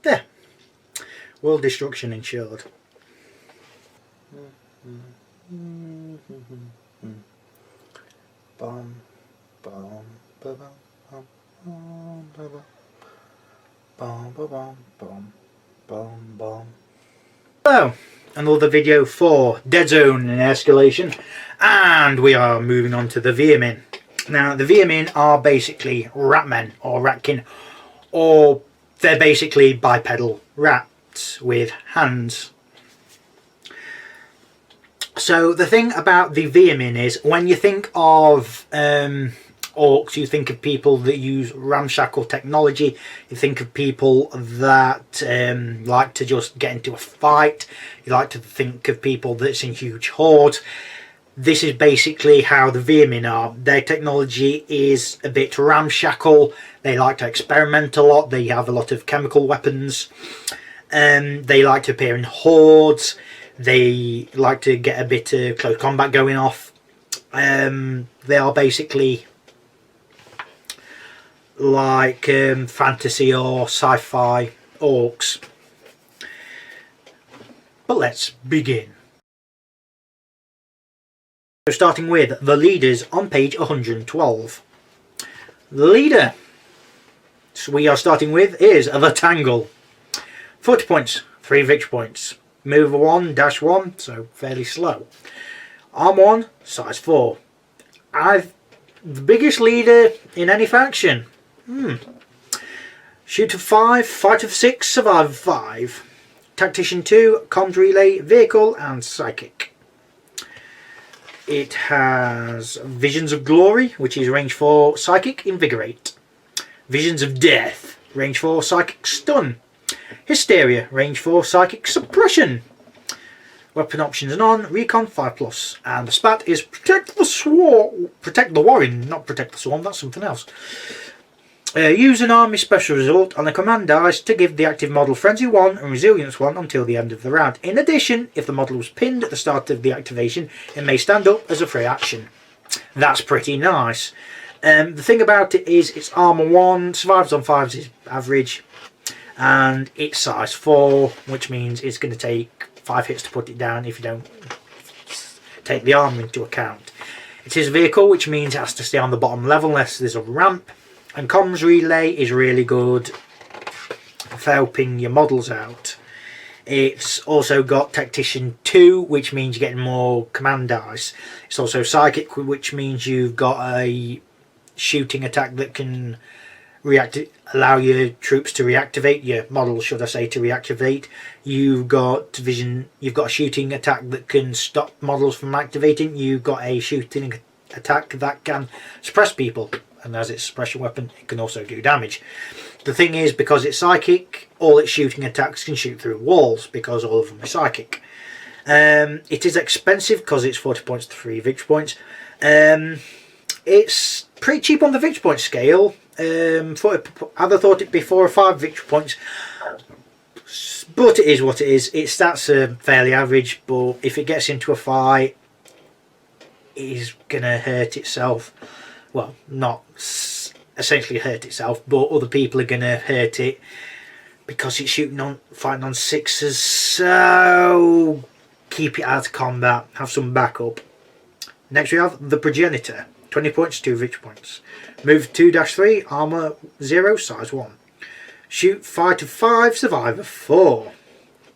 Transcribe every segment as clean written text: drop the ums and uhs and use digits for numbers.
There. World destruction ensured. Bum, bum, bum, bum, bum, bum, bum, bum, bum, bum, bum. Hello, another video for Deadzone and Escalalion, and we are moving on to the Veermen. Now, the Veermen are basically ratmen or ratkin, or they're basically bipedal rats with hands. So the thing about the Veermen is, when you think of orcs, you think of people that use ramshackle technology. You think of people that like to just get into a fight. You like to think of people that's in huge hordes. This is basically how the Veermen are. Their technology is a bit ramshackle. They like to experiment a lot. They have a lot of chemical weapons. They like to appear in hordes. They like to get a bit of close combat going off. They are basically like fantasy or sci-fi orcs. But let's begin. So starting with the leaders on page 112. The leader we are starting with is the Tangle. 40 points, 3 victory points. Move 1, dash 1, so fairly slow. Arm 1, size 4. The biggest leader in any faction. Shoot of 5, fight of 6, survive of 5. Tactician 2, comms relay, vehicle and psychic. It has Visions of Glory, which is range 4, psychic, invigorate. Visions of Death, range 4, psychic, stun. Hysteria, range 4, psychic, suppression. Weapon options on, recon 5+. And the spat is protect the swarm. Protect the warren, not protect the swarm, that's something else. Use an army special result on a command dice to give the active model Frenzy 1 and Resilience 1 until the end of the round. In addition, if the model was pinned at the start of the activation, it may stand up as a free action. That's pretty nice. The thing about it is, it's armor 1, survives on 5s is average, and it's size 4, which means it's going to take 5 hits to put it down if you don't take the armor into account. It is a vehicle, which means it has to stay on the bottom level unless there's a ramp. And comms relay is really good for helping your models out. It's also got Tactician 2, which means you're getting more command dice. It's also Psychic, which means you've got a shooting attack that can allow your troops to reactivate, your models should I say, to reactivate. You've got Vision, you've got a shooting attack that can stop models from activating. You've got a shooting attack that can suppress people, and as its suppression weapon it can also do damage. The thing is, because it's psychic, all its shooting attacks can shoot through walls because all of them are psychic. It is expensive because it's 40 points to 3 victory points. It's pretty cheap on the victory point scale. I'd have thought it'd be 4 or 5 victory points, but it is what it is. Its stats are fairly average, but if it gets into a fight, it is gonna hurt itself. Well, not essentially hurt itself, but other people are gonna hurt it because it's fighting on 6s. So keep it out of combat, have some backup. Next we have the Progenitor. 20 points, 2 victory points. Move 2-3, armor 0, size 1. Shoot 5 to 5, survive of 4.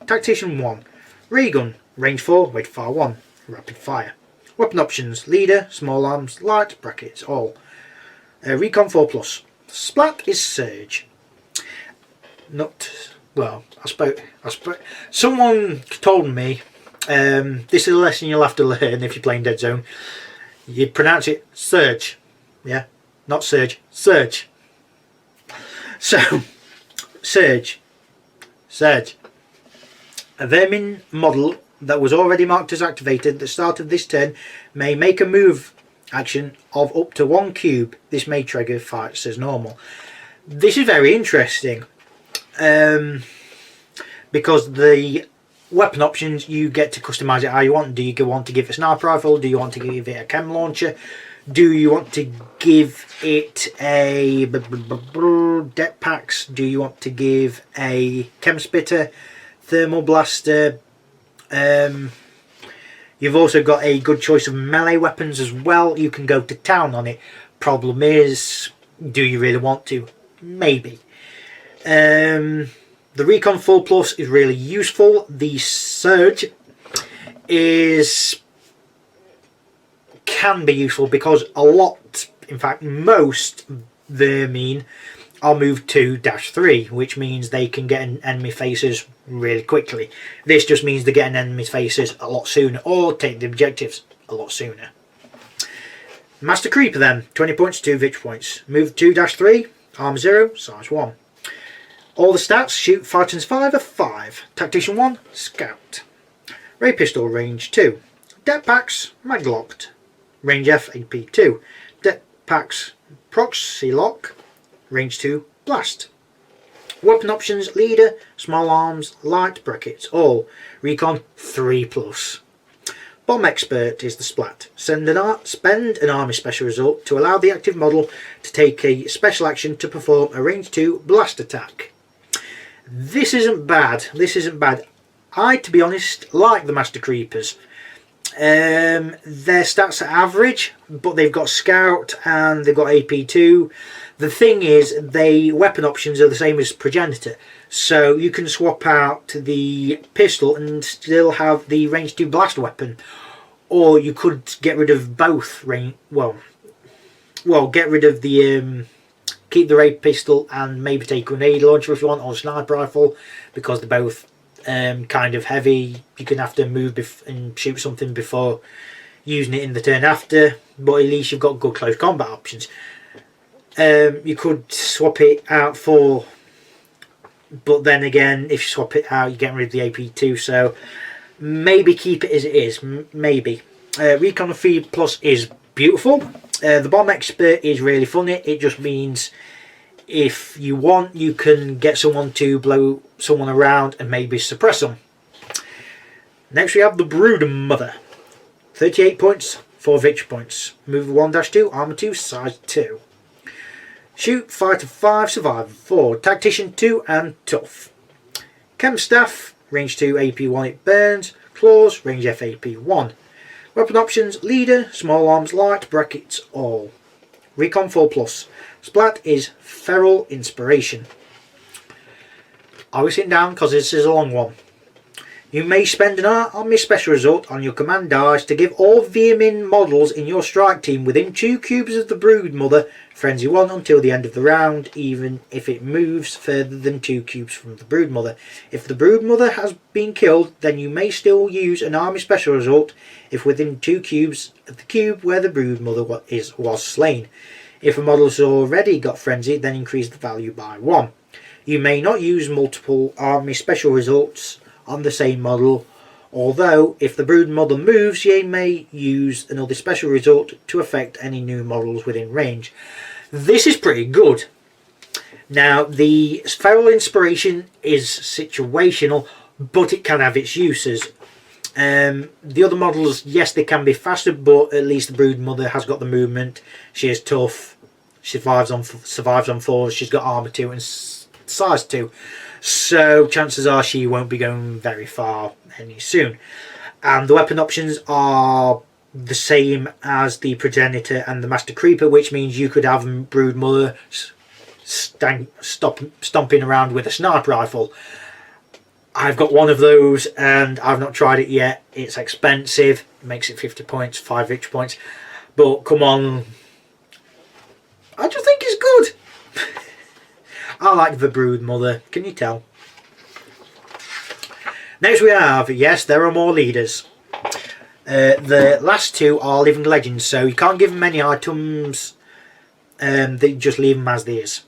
Tactician 1. Ray gun, range 4, weight fire 1. Rapid fire. Weapon options: leader, small arms, light, brackets, all. Recon 4+. Splat is surge. Not well. I spoke. Someone told me. This is a lesson you'll have to learn if you're playing Deadzone. You pronounce it surge, yeah, not surge, surge. So, surge. A vermin model that was already marked as activated at the start of this turn may make a move action of up to 1 cube. This may trigger fights as normal. This is very interesting because the weapon options, you get to customise it how you want. Do you want to give it a sniper rifle? Do you want to give it a chem launcher? Do you want to give it a deck packs? Do you want to give a chem spitter, thermal blaster? You've also got a good choice of melee weapons as well. You can go to town on it. Problem is, do you really want to? Maybe. The Recon 4 Plus is really useful. The Surge can be useful because a lot, in fact most vermin are moved to -3, which means they can get in enemy faces really quickly. This just means they get in enemy faces a lot sooner, or take the objectives a lot sooner. Master Creeper then, 20 points, 2 victory points. Move 2-3, armor 0, size 1. All the stats: shoot, fight and survive are 5. Tactician 1, scout. Ray pistol, range 2. Deck packs, maglocked. Range F, AP 2. Deck packs, proxy lock. Range 2, blast. Weapon options: leader, small arms, light, brackets, all. Recon 3+. Bomb expert is the splat. Spend an army special result to allow the active model to take a special action to perform a range 2 blast attack. This isn't bad. I, to be honest, like the Master Creepers. Their stats are average, but they've got Scout and they've got AP2. The thing is, weapon options are the same as Progenitor, so you can swap out the pistol and still have the range 2 blast weapon, or you could get rid of both get rid of the keep the ray pistol and maybe take a grenade launcher if you want, or a sniper rifle, because they're both kind of heavy. You can have to move and shoot something before using it in the turn after, but at least you've got good close combat options. You could swap it out for, but then again, if you swap it out, you're getting rid of the AP2, so maybe keep it as it is. Maybe. Recon 3 Plus is beautiful. The bomb expert is really funny. It just means if you want, you can get someone to blow someone around and maybe suppress them. Next we have the Brood Mother. 38 points, 4 victory points. Move 1-2, armor 2, size 2. Shoot, fighter 5, survival 4. Tactician 2 and tough. Chem staff, range 2, AP1, it burns. Claws, range F, AP1. Weapon options: leader, small arms, light, brackets, all. Recon 4 Plus. Splat is feral inspiration. I was sitting down because this is a long one. You may spend an army special result on your command dice to give all vermin models in your strike team within 2 cubes of the Brood Mother Frenzy 1 until the end of the round, even if it moves further than 2 cubes from the Brood Mother. If the Brood Mother has been killed, then you may still use an army special result if within 2 cubes of the cube where the Brood Mother was slain. If a model has already got Frenzy, then increase the value by 1. You may not use multiple army special results on the same model, although if the Brood Mother moves, you may use another special result to affect any new models within range. This is pretty good. Now, the feral inspiration is situational, but it can have its uses. The other models, yes, they can be faster, but at least the Brood Mother has got the movement. She is tough. She survives on 4s. She's got armor 2 and size 2. So chances are she won't be going very far any soon. And the weapon options are the same as the Progenitor and the Master Creeper, which means you could have Brood Mother stomping around with a sniper rifle. I've got one of those and I've not tried it yet. It's expensive. It makes it 50 points, 5 victory points. But come on, I just think it's good. I like the Brood Mother, can you tell? Next we have, yes, there are more leaders. The last 2 are living legends, so you can't give them any items. They just leave them as they is.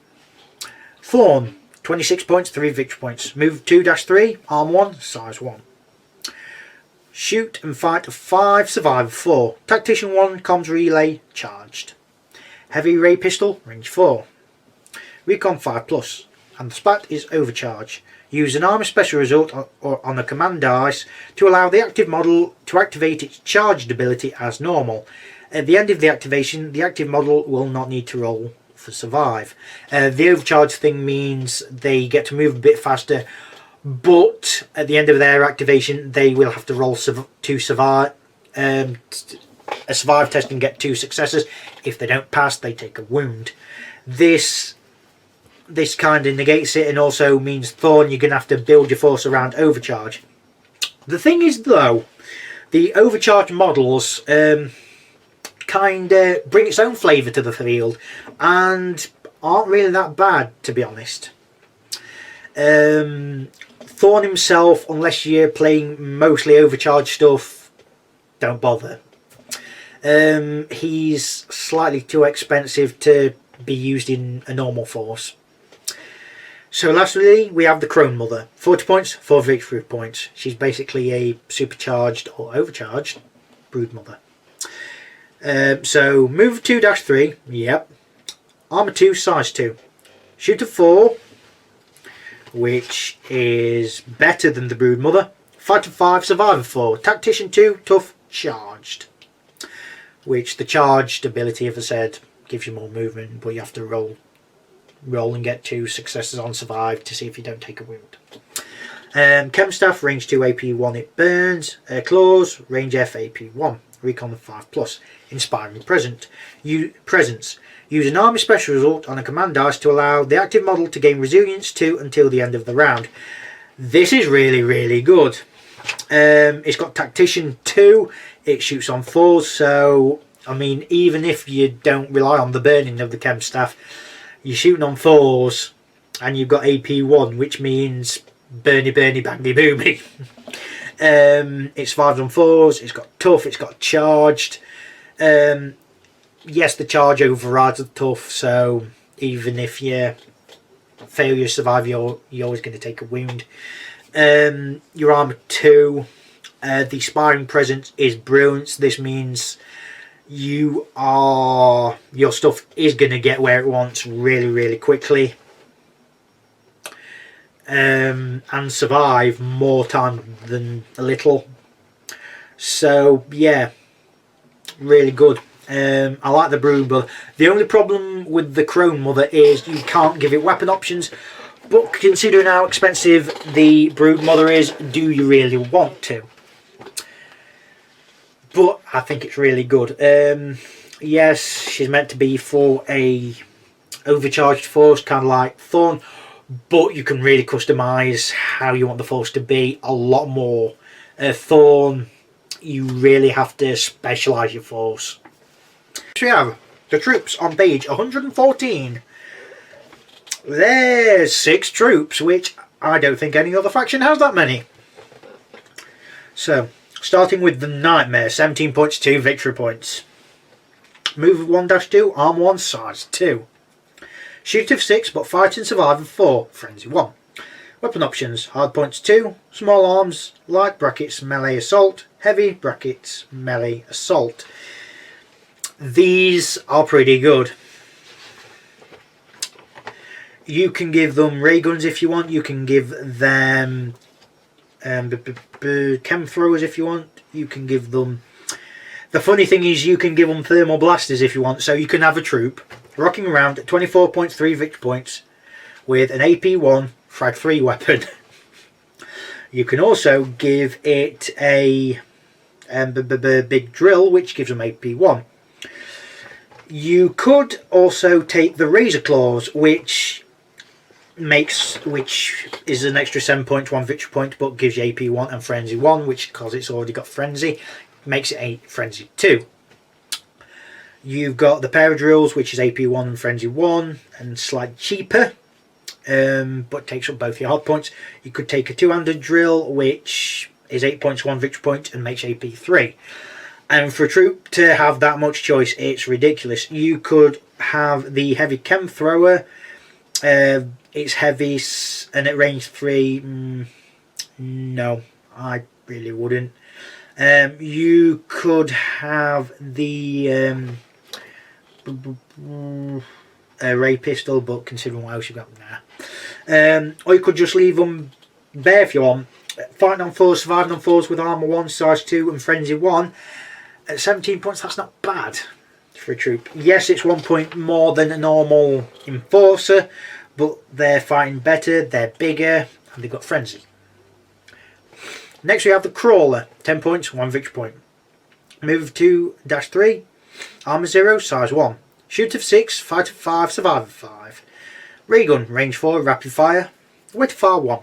Thorn, 26 points, 3 victory points. Move 2-3, arm 1, size 1. Shoot and fight 5, survive 4. Tactician 1, comms relay, charged. Heavy ray pistol, range 4. Recon 5 Plus, and the splat is overcharge. Use an armor special result on a command dice to allow the active model to activate its charged ability as normal. At the end of the activation, the active model will not need to roll for survive. The overcharge thing means they get to move a bit faster, but at the end of their activation they will have to roll to survive a survive test and get 2 successes. If they don't pass, they take a wound. This kind of negates it, and also means, Thorn, you're going to have to build your force around overcharge. The thing is though, the overcharge models kind of bring its own flavour to the field and aren't really that bad, to be honest. Thorn himself, unless you're playing mostly overcharged stuff, don't bother. He's slightly too expensive to be used in a normal force. So lastly, we have the Crone Mother. 40 points, 4 victory points. She's basically a supercharged or overcharged Brood Mother. So move 2-3, yep. Armor 2, size 2. Shooter 4, which is better than the Brood Mother. Fighter 5, Survivor 4. Tactician 2, tough, charged. Which the charged ability, as I said, gives you more movement, but you have to roll and get 2 successes on survive to see if you don't take a wound. Chem Staff, range 2 AP 1, it burns. Claws, range F AP 1, recon 5+. Inspiring Presence. Use an army special result on a command dice to allow the active model to gain resilience 2 until the end of the round. This is really, really good. It's got Tactician 2, it shoots on 4s, so I mean, even if you don't rely on the burning of the Chem Staff, you're shooting on 4s and you've got AP 1, which means burny burny bangy boomy. It's 5s on 4s, it's got tough, it's got charged. Yes, the charge overrides the tough, so even if you fail your survive, you're always going to take a wound. Your armor 2, the Sparring Presence is brilliant. This means your stuff is going to get where it wants really, really quickly, and survive more time than a little. So yeah, really good. I like the Brood Mother. The only problem with the Crone Mother is you can't give it weapon options, but considering how expensive the Brood Mother is, do you really want to? But I think it's really good. Yes, she's meant to be for a overcharged force, kind of like Thorn, but you can really customise how you want the force to be a lot more. Thorn, you really have to specialise your force. So we have the troops on page 114. There's 6 troops, which I don't think any other faction has that many. So, starting with the Nightmare, 17 points, 2 victory points. Move 1-2, arm 1, size 2. Shoot of 6, but fight and survive of 4, frenzy 1. Weapon options, hard points 2, small arms, light brackets, melee assault, heavy brackets, melee assault. These are pretty good. You can give them ray guns if you want, you can give them chem throwers if you want, you can give them... The funny thing is you can give them thermal blasters if you want, so you can have a troop rocking around at 24.3 victory points with an AP1 frag 3 weapon. You can also give it a big drill, which gives them AP1. You could also take the Razor Claws, which is an extra 7 points, 1 victory point, but gives you AP 1 and Frenzy 1, which, because it's already got Frenzy, makes it 8 Frenzy 2. You've got the Pair of Drills, which is AP 1 and Frenzy 1, and slightly cheaper, but takes up both your hard points. You could take a 2-handed drill, which is 8 points, 1 victory point, and makes AP 3. And for a troop to have that much choice, it's ridiculous. You could have the Heavy Chem Thrower. It's heavy and at range 3. No, I really wouldn't. You could have the Ray Pistol, but considering what else you've got there. Or you could just leave them Bear if you want. Fighting on 4s, surviving on 4s with armour 1, size 2 and frenzy 1. At 17 points, that's not bad for a troop. Yes, it's 1 point more than a normal enforcer, but they're fighting better, they're bigger, and they've got frenzy. Next we have the crawler, 10 points, 1 victory point. Move 2-3, armour 0, size 1. Shoot of 6, fight of 5, survive of 5. Ray gun, range 4, rapid fire. Weight of fire 1.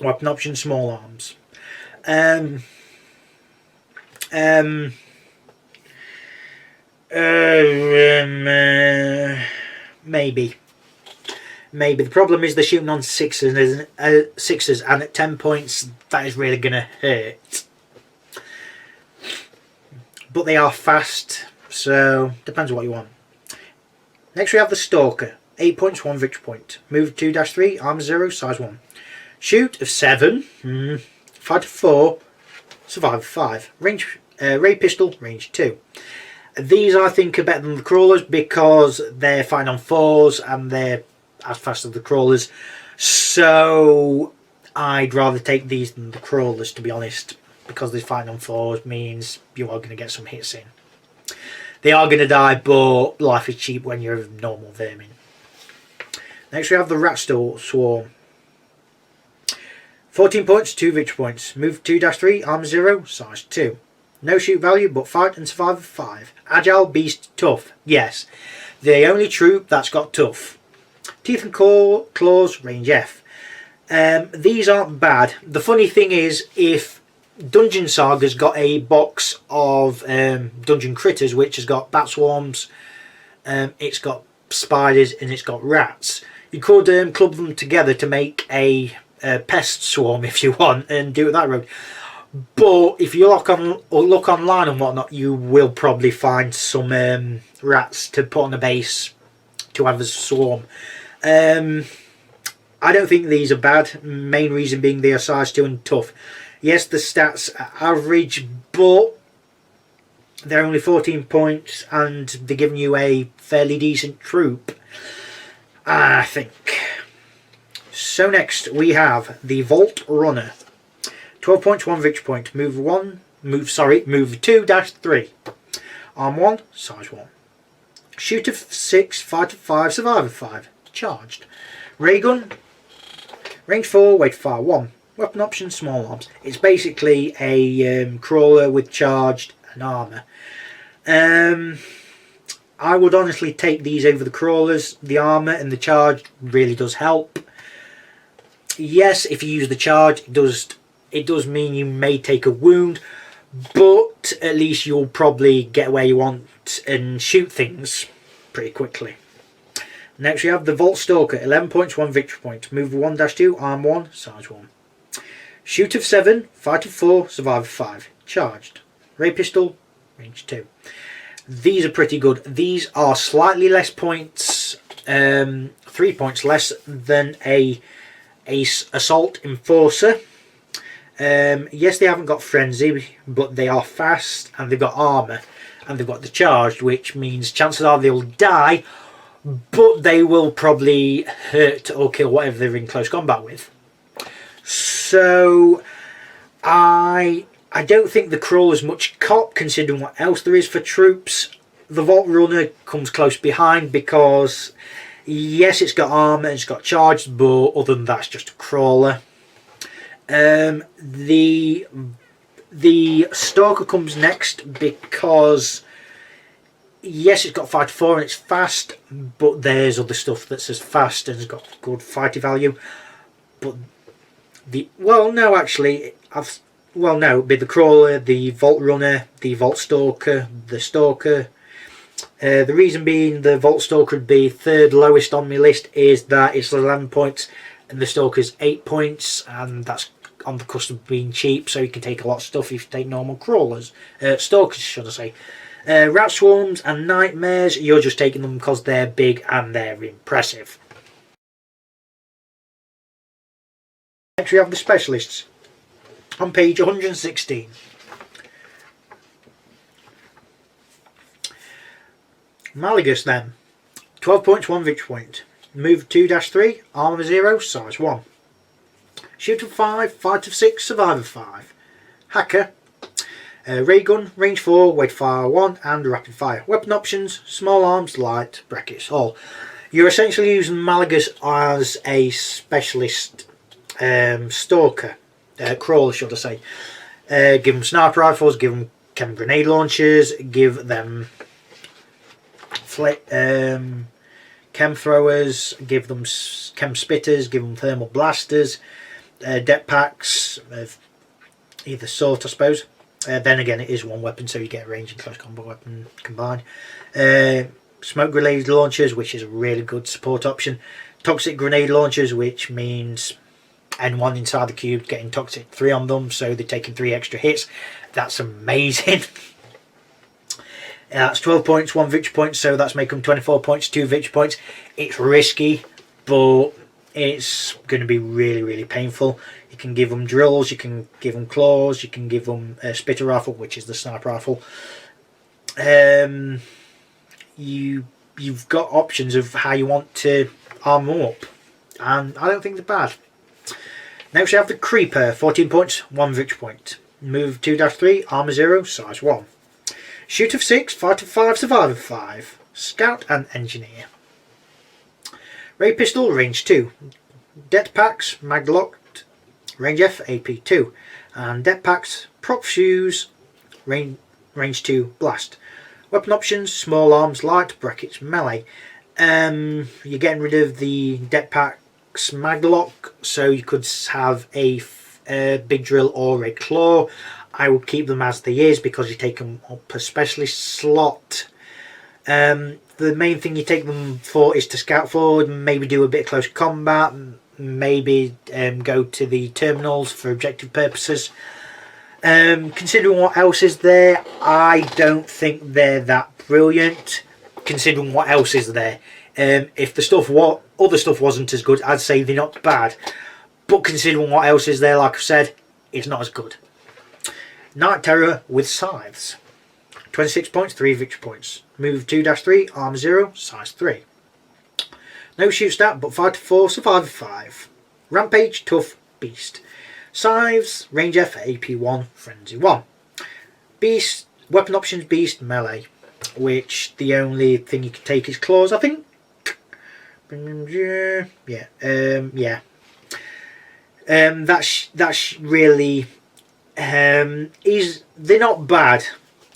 Weapon option, small arms. Maybe. The problem is they're shooting on sixes, and at 10 points that is really going to hurt. But they are fast, so depends what you want. Next we have the Stalker, 8 points, 1 victory point. Move 2-3, armor 0, size 1. Shoot of 7, fight of 4, survive of 5. Range, ray pistol, range 2. These I think are better than the crawlers because they're fighting on 4s and they're as fast as the crawlers. So I'd rather take these than the crawlers, to be honest, because they're fighting on 4s means you are going to get some hits in. They are going to die, but life is cheap when you're a normal vermin. Next we have the Rat Swarm. 14 points, 2 victory points. Move 2-3, armor 0, size 2. No shoot value, but fight and survive of 5. Agile, beast, tough. Yes, the only troop that's got tough. Teeth and claws, range F. These aren't bad. The funny thing is, if Dungeon Saga's got a box of dungeon critters, which has got bat swarms, it's got spiders, and it's got rats, you could club them together to make a pest swarm if you want, and do it that road. But if you look online and whatnot, you will probably find some rats to put on a base to have a swarm. I don't think these are bad. Main reason being they are size 2 and tough. Yes, the stats are average, but they're only 14 points and they're giving you a fairly decent troop, I think. So next we have the Vault Runner. 12 points, 1 victory point. Move 2-3. Arm 1, size 1. Shoot of 6, fight of 5, survive of 5. Charged. Ray gun, range 4, weight of fire 1. Weapon option, small arms. It's basically a crawler with charged and armour. I would honestly take these over the crawlers. The armour and the charge really does help. Yes, if you use the charge, it does mean you may take a wound, but at least you'll probably get where you want and shoot things pretty quickly. Next we have the Vault Stalker, 11 points, 1 victory point. Move 1-2, arm 1, size 1. Shoot of 7, fight of 4, survive of 5. Charged. Ray pistol, range 2. These are pretty good. These are slightly less points, 3 points less than a Assault Enforcer. Yes, they haven't got frenzy, but they are fast and they've got armour and they've got the charged, which means chances are they'll die, but they will probably hurt or kill whatever they're in close combat with. So I don't think the crawler's much cop considering what else there is for troops. The Vault Runner comes close behind because yes, it's got armour and it's got charged, but other than that it's just a crawler. The Stalker comes next because yes, it's got fight 4 and it's fast, but there's other stuff that's as fast and has got good fighting value. But it'd be the Crawler, the Vault Runner, the Vault Stalker, the Stalker. The reason being the Vault Stalker would be third lowest on my list is that it's 11 points and the Stalker's 8 points, and that's on the cusp of being cheap, so you can take a lot of stuff if you take normal crawlers. Stalkers, should I say. Rat Swarms and Nightmares, you're just taking them because they're big and they're impressive. Next we have the Specialists on page 116. Malagus then. 12 points, 1 victory point. Move 2-3, armour 0, size 1. Shoot of 5, fight of 6, survive of 5. Hacker. Ray gun, range 4, weight fire 1 and rapid fire. Weapon options, small arms, light, brackets, all. You're essentially using Malagas as a specialist stalker, crawler should I say. Give them sniper rifles, give them chem grenade launchers, give them chem throwers, give them chem spitters, give them thermal blasters, det packs of either sort I suppose. Then again it is one weapon, so you get range and close combat weapon combined. Smoke grenade launchers, which is a really good support option. Toxic grenade launchers, which means anyone inside the cube getting toxic 3 on them, so they're taking 3 extra hits. That's amazing. That's 12 points, 1 victory point, so that's making them 24 points, 2 victory points. It's risky, but it's going to be really, really painful. You can give them drills, you can give them claws, you can give them a spitter rifle, which is the sniper rifle. You've got options of how you want to arm them up, and I don't think they're bad. Next we have the Creeper, 14 points, 1 victory point. Move 2-3, armor 0, size 1. Shoot of 6, fight of 5, survive of 5. Scout and engineer. Ray pistol, range 2. Det packs, mag locked, range F, AP 2. And det packs, prop fuse, range 2, blast. Weapon options, small arms, light, brackets, melee. You're getting rid of the det packs maglock, so you could have a big drill or a claw. I would keep them as they is because you take them up a specialist slot. The main thing you take them for is to scout forward, maybe do a bit of close combat, maybe go to the terminals for objective purposes. Considering what else is there, I don't think they're that brilliant. Considering what else is there, if the other stuff wasn't as good, I'd say they're not bad. But considering what else is there, like I said, it's not as good. Night Terror with scythes, 26 points, 3 victory points. Move 2-3, armor 0, size 3. No shoot stat, but 5-4, survive 5. Rampage, tough, beast. Scythes, range F, AP 1, frenzy 1. Beast, weapon options, beast, melee. Which the only thing you can take is claws, I think. Yeah, that's really they're not bad.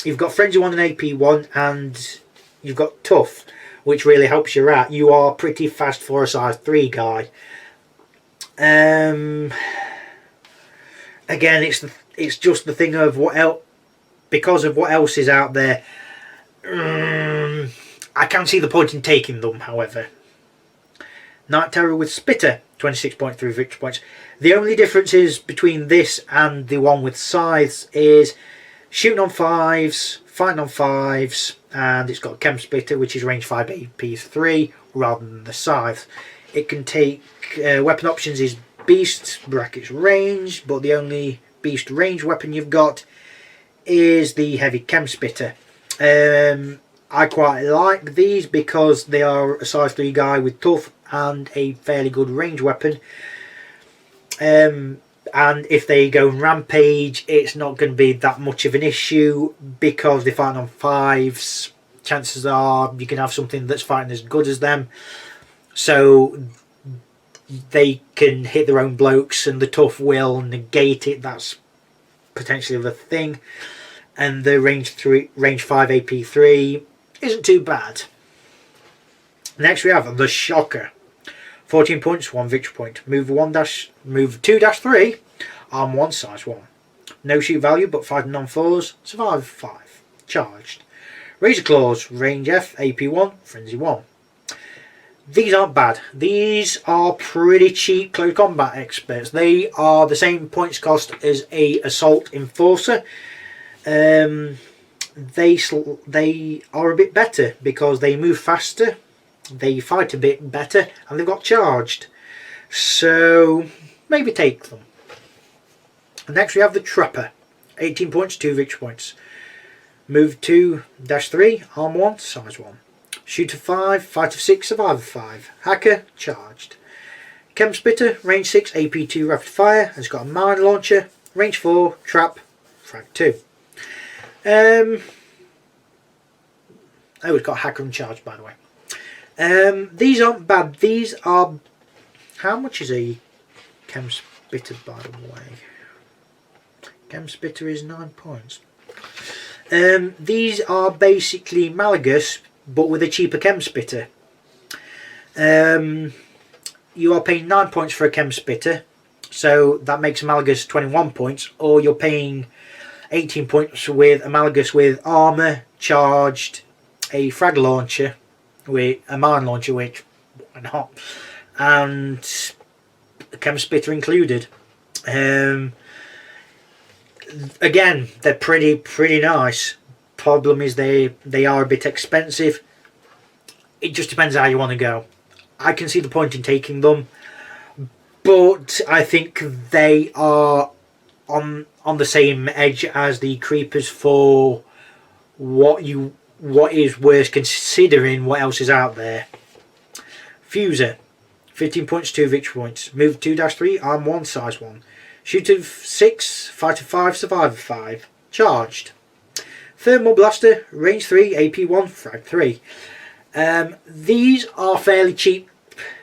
You've got frenzy 1 and AP 1, and you've got tough, which really helps you out. You are pretty fast for a size 3 guy. Again, it's just the thing of what else, because of what else is out there. I can't see the point in taking them, however. Night Terror with Spitter, 26.3 victory points. The only difference is between this and the one with scythes is shooting on 5s, fighting on 5s, and it's got Chem Spitter, which is range 5 AP 3 rather than the scythe. It can take weapon options is beast brackets range, but the only beast range weapon you've got is the heavy Chem Spitter. I quite like these because they are a size 3 guy with tough and a fairly good range weapon. And if they go rampage, it's not going to be that much of an issue because they're fighting on 5s. Chances are you can have something that's fighting as good as them, so they can hit their own blokes and the tough will negate it. That's potentially the thing. And the range 5 AP 3 isn't too bad. Next we have the Shocker, 14 points, 1 victory point. Move 2-3, arm 1, size 1. No shoot value, but fighting on 4s, survive 5. Charged. Razor Claws, range F, AP 1, frenzy 1. These aren't bad. These are pretty cheap close combat experts. They are the same points cost as a Assault Enforcer. They are a bit better because they move faster, they fight a bit better, and they've got charged. So maybe take them. Next we have the Trapper, 18 points, 2 victory points. Move 2-3, arm 1, size 1. Shoot of 5, fight of 6, survive of 5. Hacker, charged. Chem Spitter, range 6, AP2 rapid fire. It's got a mine launcher, range 4, trap, frag 2. Oh, it's got hacker and charge, by the way. These aren't bad. These are... How much is a Chem Spitter, by the way? Chem Spitter is 9 points. These are basically Malagus, but with a cheaper Chem Spitter. You are paying 9 points for a Chem Spitter, so that makes Malagus 21 points, or you're paying 18 points with a Malagus with armour, charged, a frag launcher, with a mine launcher, which, why not, and a Chem Spitter included. Again, they're pretty nice. Problem is they are a bit expensive. It just depends how you want to go. I can see the point in taking them, but I think they are on the same edge as the creepers for what is worth considering what else is out there. Fuser, 15 points, 2 victory points. Move 2-3, arm 1, size 1. Shooter 6, fighter 5, survivor 5. Charged. Thermal blaster, range 3, AP 1, frag 3. These are fairly cheap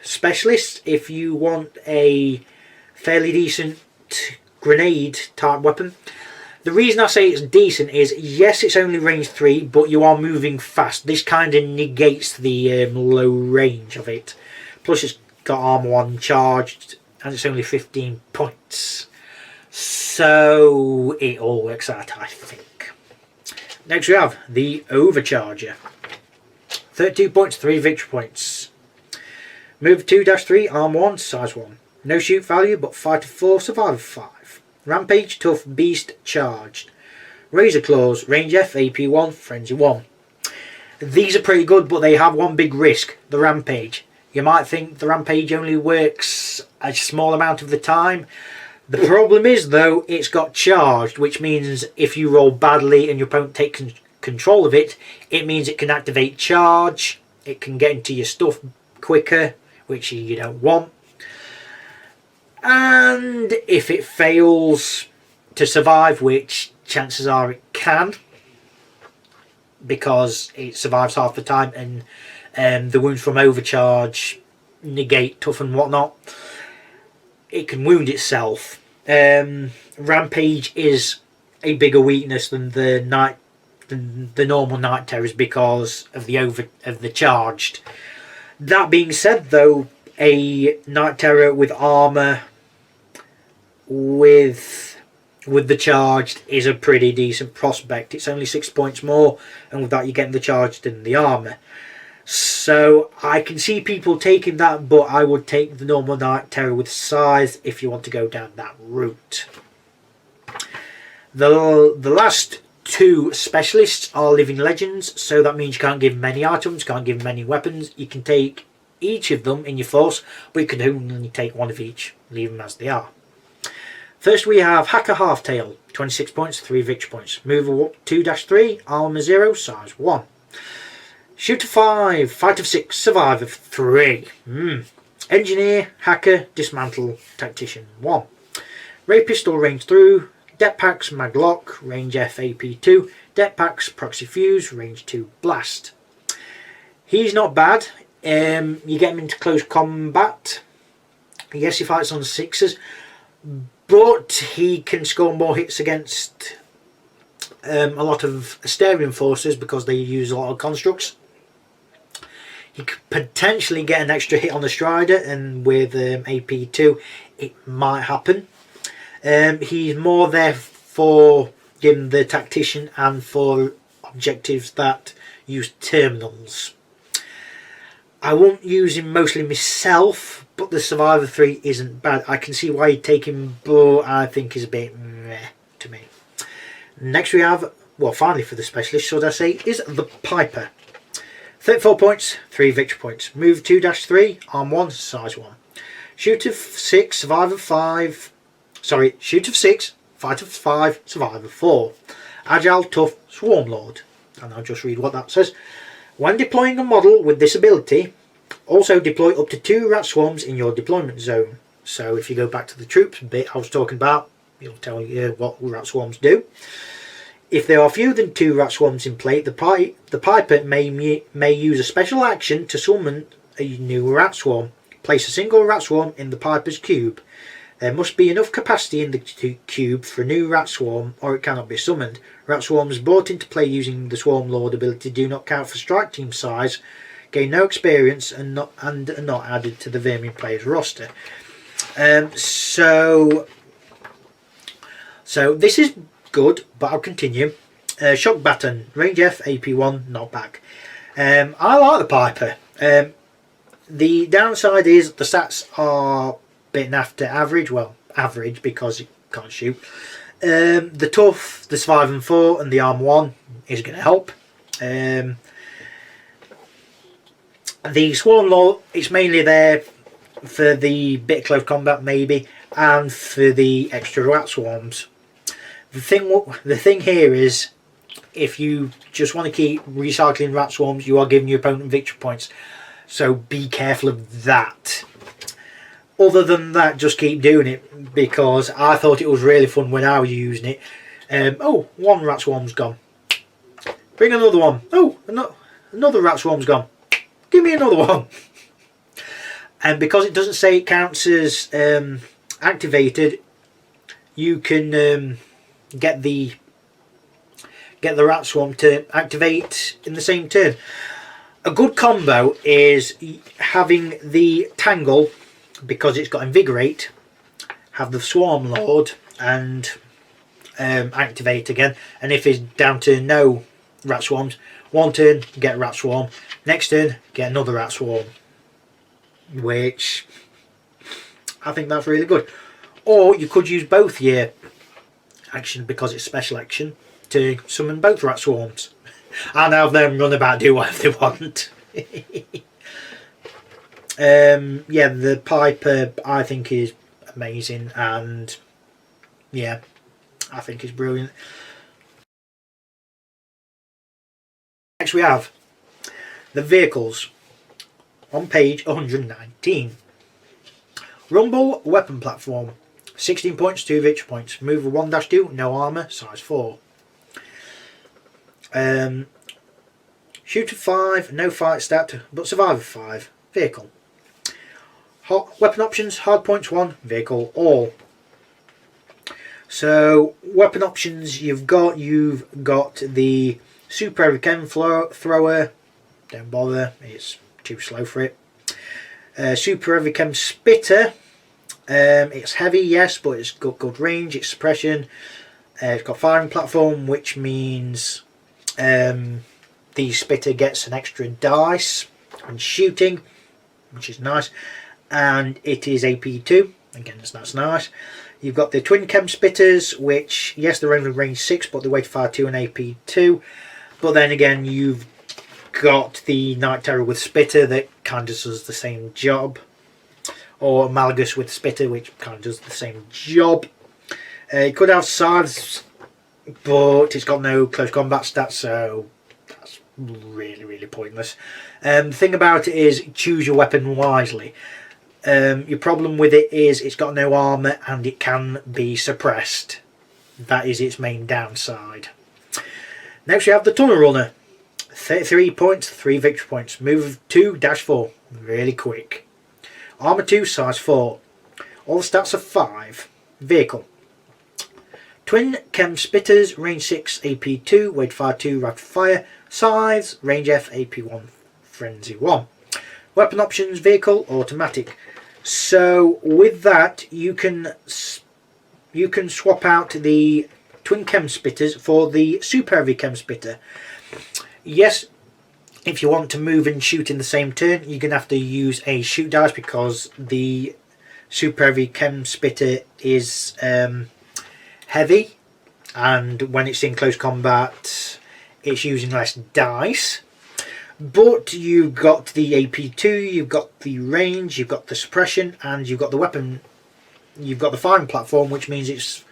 specialists if you want a fairly decent grenade type weapon. The reason I say it's decent is, yes, it's only range 3, but you are moving fast. This kind of negates the low range of it. Plus it's got armor 1 charged, and it's only 15 points. So it all works out, I think. Next we have the Overcharger. 32 points, 3 victory points. Move 2-3, arm 1, size 1. No shoot value, but fighter 4, survivor 5. Rampage, tough, beast, charged. Razor Claws, range F, AP 1, frenzy 1. These are pretty good, but they have one big risk, the Rampage. You might think the Rampage only works a small amount of the time. The problem is, though, it's got charged, which means if you roll badly and your opponent takes control of it, it means it can activate charge, it can get into your stuff quicker, which you don't want, and if it fails to survive, which chances are it can, because it survives half the time and the wounds from overcharge negate tough and whatnot, it can wound itself. Rampage is a bigger weakness than the normal Night Terrors because of the charged. That being said, though, a Night Terror with armor with the charged is a pretty decent prospect. It's only 6 points more, and with that you're getting the charged and the armor. So I can see people taking that, but I would take the normal Night Terror with size if you want to go down that route. The last two specialists are living legends, so that means you can't give them any items, can't give them any weapons. You can take each of them in your force, but you can only take one of each, leave them as they are. First we have Hacker Halftail, 26 points, 3 victory points. Move 2-3, armor 0, size 1. Shooter 5, fighter 6, survivor 3. Engineer, hacker, dismantle, tactician 1. Ray pistol, range through. Det packs, maglock, range F, AP 2. Det packs, proxy fuse, range 2, blast. He's not bad. You get him into close combat. Yes, he fights on 6s, but he can score more hits against a lot of Asterian forces because they use a lot of constructs. He could potentially get an extra hit on the Strider, and with AP2 it might happen. He's more there for giving the tactician and for objectives that use terminals. I won't use him mostly myself, but the Survivor 3 isn't bad. I can see why you'd take him, but I think he's a bit meh to me. Next we have, well, finally for the specialist, should I say, is the Piper. 34 points, 3 victory points. Move 2-3, arm 1, size 1. Shoot of 6, survivor 5. Sorry, shoot of 6, fighter 5, survivor 4. Agile, tough, swarm lord. And I'll just read what that says. When deploying a model with this ability, Also deploy up to 2 rat swarms in your deployment zone. So if you go back to the troops bit I was talking about, it'll tell you what rat swarms do. If there are fewer than 2 rat swarms in play, the piper may use a special action to summon a new rat swarm. Place a single rat swarm in the piper's cube. There must be enough capacity in the cube for a new rat swarm, or it cannot be summoned. Rat swarms brought into play using the Swarm Lord ability do not count for strike team size, gain no experience, and are not added to the Vermin player's roster. So this is good, but I'll continue. Shock Baton, range F, AP1, knockback. I like the Piper. The downside is the stats are a bit naff to average. Well, average because it can't shoot. The tough, the survive and 4, and the arm 1 is going to help. The Swarm Lord, it's mainly there for the bit of close combat maybe, and for the extra rat swarms. The thing here is, if you just want to keep recycling rat swarms, you are giving your opponent victory points. So be careful of that. Other than that, just keep doing it, because I thought it was really fun when I was using it. Oh, 1 rat swarm's gone. Bring another one. Oh, another rat swarm's gone. Give me another one. And because it doesn't say it counts as activated, you can get the rat swarm to activate in the same turn. A good combo is having the Tangle, because it's got Invigorate, have the Swarm Lord and activate again. And if it's down to no rat swarms, one turn get a rat swarm, next turn get another rat swarm, which I think that's really good. Or you could use both your action, because it's special action, to summon both rat swarms and have them run about, do whatever they want. Yeah, the Piper I think is amazing, and yeah, I think it's brilliant. Next we have the vehicles on page 119. Rumble weapon platform, 16 points, 2 victory points. Mover 1-2, no armour, size 4. Shooter 5, no fight stat, but survivor 5. Vehicle. Weapon options, hard points 1, vehicle all. So weapon options, you've got the Super Heavy Chem Thrower. Don't bother, it's too slow for it. Super Heavy Chem Spitter. It's heavy, yes, but it's got good range. It's suppression. It's got firing platform, which means the Spitter gets an extra dice and shooting, which is nice. And it is AP2. Again, that's nice. You've got the Twin Chem Spitters, which, yes, they're only range 6, but they weigh fire 2 and AP2. But then again, you've got the Night Terror with Spitter that kind of does the same job. Or Malagus with Spitter, which kind of does the same job. It could have scythes, but it's got no close combat stats, so that's really pointless. The thing about it is, choose your weapon wisely. Your problem with it is it's got no armour and it can be suppressed. That is its main downside. Next we have the Tunnel Runner. 33 points, 3 victory points. Move 2-4, really quick. Armour 2, size 4. All the stats are 5. Vehicle. Twin Chem Spitters, range 6, AP2, weight fire 2, rapid fire. Scythes, range F, AP1, frenzy 1. Weapon options, vehicle, automatic. So with that, you can swap out the Twin Chem Spitters for the Super Heavy Chem Spitter. Yes, if you want to move and shoot in the same turn, you're going to have to use a shoot dice, because the Super Heavy Chem Spitter is heavy, and when it's in close combat it's using less dice. But you've got the AP2, you've got the range, you've got the suppression, and you've got the weapon. You've got the firing platform, which means it's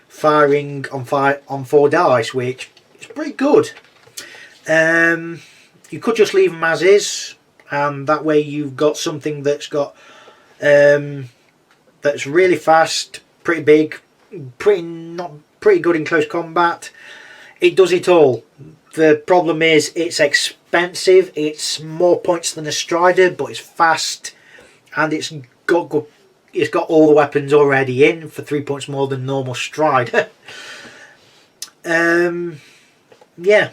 firing on 4 dice, which is pretty good. You could just leave them as is, and that way you've got something that's got that's really fast, pretty big, pretty good in close combat. It does it all. The problem is it's expensive. It's more points than a Strider, but it's fast, and it's got all the weapons already in for 3 points more than normal Strider. Yeah,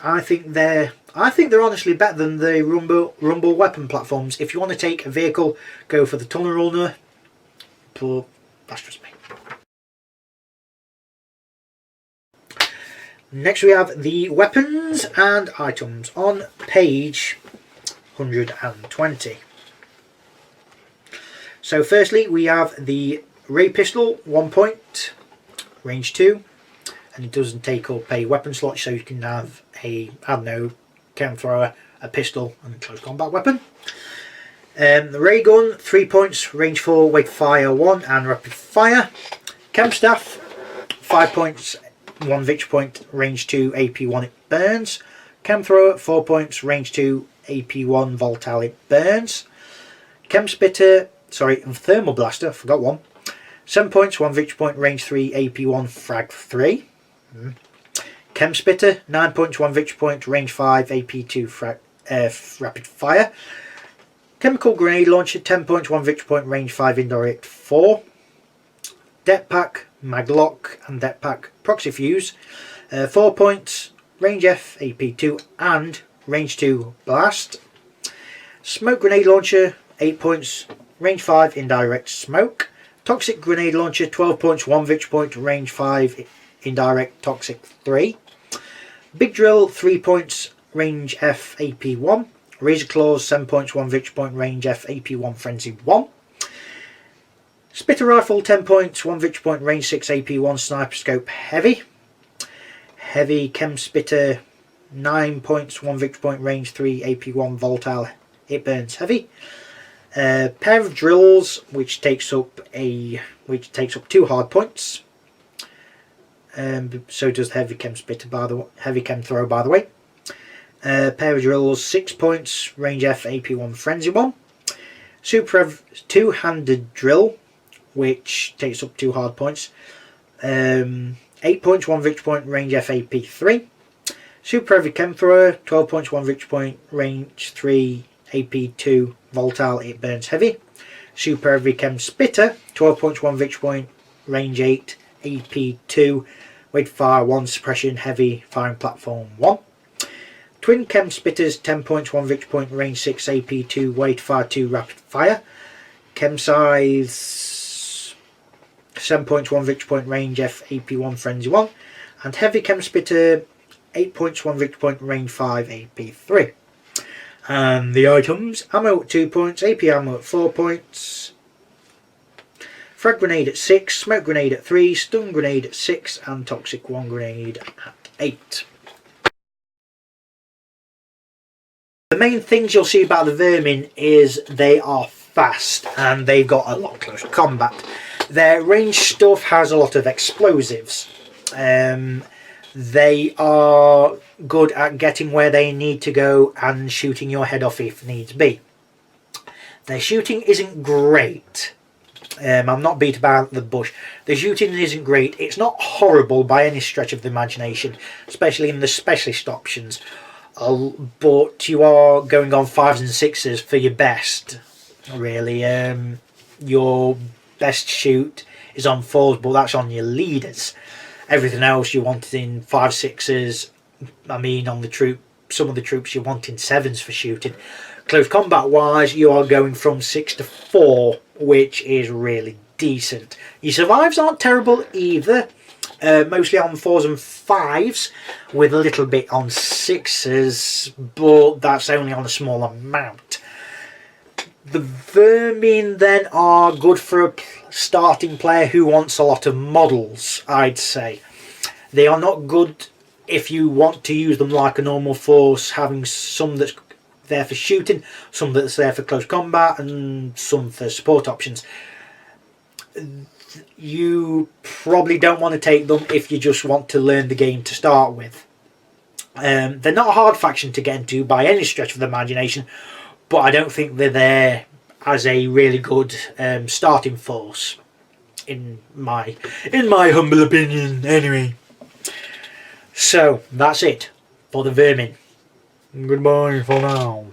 I think they're honestly better than the Rumble weapon platforms. If you want to take a vehicle, go for the Tunnel Runner. But that's just me. Next we have the weapons and items on page 120. So firstly we have the ray pistol, 1 point, range 2, and it doesn't take up a weapon slot, so you can have a, I don't know, cannon thrower, a pistol and a close combat weapon. The ray gun, 3 points, range 4, weight fire 1 and rapid fire. Chem staff, 5 points, 1 victory point, range 2, AP 1, it burns. Chem thrower, 4 points, range 2, AP 1, volatile, it burns. Chem spitter, thermal blaster, forgot one. 7 points, 1 victory point, range 3, AP 1, frag 3. Chem spitter, 9 points, 1 victory point, range 5, AP 2, rapid fire. Chemical grenade launcher, 10 points, 1 victory point, range 5, indirect 4. Det pack, maglock and det pack, proxy fuse, 4 points, range F, AP 2 and range 2, blast. Smoke grenade launcher, 8 points, range 5, indirect smoke. Toxic grenade launcher, 12 points, 1 victory point, range 5, indirect toxic 3. Big drill, 3 points, range F, AP 1. Razor claws, 7 points, 1 victory point, range F, AP 1, frenzy 1. Spitter rifle, 10 points, 1 victory point, range 6, AP 1, sniper scope heavy. Heavy chem spitter, 9 points, 1 victory point, range 3, AP 1, volatile, it burns heavy. Pair of drills, which takes up 2 hard points. So does the heavy chem spitter, heavy chem throw, by the way. Pair of drills, 6 points, range F, AP 1, frenzy 1. Super Rev 2-handed drill, which takes up 2 hard points. 8 points, 1 victory point, range F, AP 3. Super Heavy Chem Thrower, 12 points, 1 victory point, range 3, AP 2, volatile, it burns heavy. Super Heavy Chem Spitter, 12 points, 1 victory point, range 8, AP 2, weight fire 1, suppression heavy, firing platform 1. Twin Chem Spitters, 10 points, 1 victory point, range 6, AP 2, weight fire 2, rapid fire. Chem Size, 7 points, 1 victory point, range F, AP 1, frenzy 1. And Heavy Chem Spitter, 8 points, 1 victory point, range 5, AP 3. And the items, ammo at 2 points, AP ammo at 4 points. Frag grenade at 6, smoke grenade at 3, stun grenade at 6, and toxic 1 grenade at 8. The main things you'll see about the Vermin is they are fast and they've got a lot of close combat. Their range stuff has a lot of explosives. They are good at getting where they need to go and shooting your head off if needs be. Their shooting isn't great. I'm not beat about the bush. The shooting isn't great. It's not horrible by any stretch of the imagination, especially in the specialist options. But you are going on 5s and 6s for your best, really. Your best shoot is on 4s, but that's on your leaders. Everything else you want in 5s, 6s. I mean, on the troop, some of the troops you want in 7s for shooting. Close combat wise, you are going from 6 to 4, which is really decent. Your survives aren't terrible either. Mostly on 4s and 5s, with a little bit on 6s, but that's only on a small amount. The Vermin then are good for a starting player who wants a lot of models, I'd say. They are not good if you want to use them like a normal force, having some that's there for shooting, some that's there for close combat, and some for support options. You probably don't want to take them if you just want to learn the game to start with. They're not a hard faction to get into by any stretch of the imagination, but I don't think they're there as a really good starting force, in my humble opinion. Anyway, so that's it for the vermin. Goodbye for now.